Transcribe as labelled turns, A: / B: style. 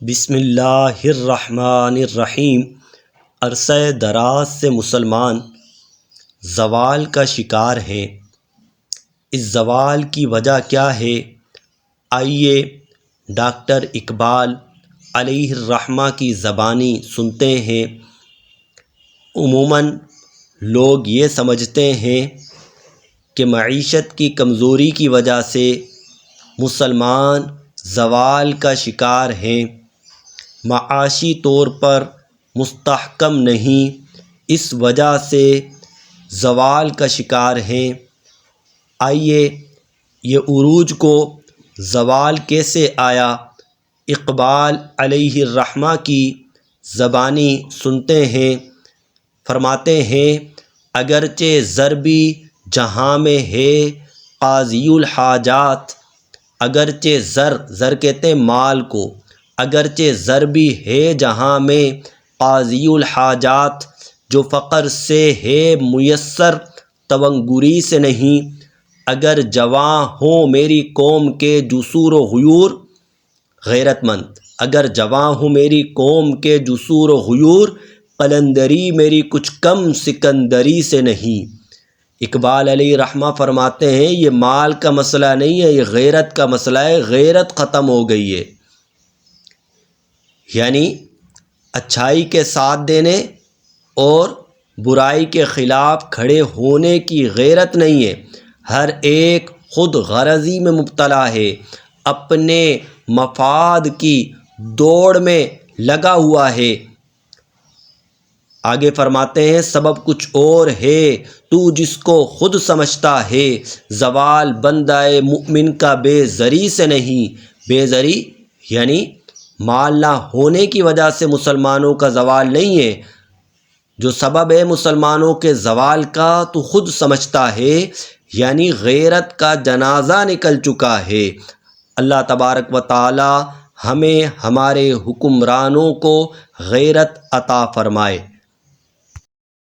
A: بسم اللہ الرحمن الرحیم۔ عرصہ دراز سے مسلمان زوال کا شکار ہیں۔ اس زوال کی وجہ کیا ہے؟ آئیے ڈاکٹر اقبال علیہ الرحمہ کی زبانی سنتے ہیں۔ عموماً لوگ یہ سمجھتے ہیں کہ معیشت کی کمزوری کی وجہ سے مسلمان زوال کا شکار ہیں، معاشی طور پر مستحکم نہیں، اس وجہ سے زوال کا شکار ہیں۔ آئیے یہ عروج کو زوال کیسے آیا، اقبال علیہ الرحمہ کی زبانی سنتے ہیں۔ فرماتے ہیں اگرچہ زر بھی جہاں میں ہے قاضی الحاجات، اگرچہ زر کہتے ہیں مال کو، اگرچہ زر بھی ہے جہاں میں قاضی الحاجات، جو فقر سے ہے میسر تونگری سے نہیں۔ اگر جواں ہوں میری قوم کے جسور و غیور، غیرت مند، اگر جواں ہوں میری قوم کے جسور و غیور، قلندری میری کچھ کم سکندری سے نہیں۔ اقبال علیہ الرحمہ فرماتے ہیں یہ مال کا مسئلہ نہیں ہے، یہ غیرت کا مسئلہ ہے، غیرت ختم ہو گئی ہے۔ یعنی اچھائی کے ساتھ دینے اور برائی کے خلاف کھڑے ہونے کی غیرت نہیں ہے۔ ہر ایک خود غرضی میں مبتلا ہے، اپنے مفاد کی دوڑ میں لگا ہوا ہے۔ آگے فرماتے ہیں سبب کچھ اور ہے تو جس کو خود سمجھتا ہے، زوال بندہ مومن کا بے زری سے نہیں۔ بے زری یعنی مال نہ ہونے کی وجہ سے مسلمانوں کا زوال نہیں ہے، جو سبب ہے مسلمانوں کے زوال کا تو خود سمجھتا ہے، یعنی غیرت کا جنازہ نکل چکا ہے۔ اللہ تبارک و تعالی ہمیں ہمارے حکمرانوں کو غیرت عطا فرمائے۔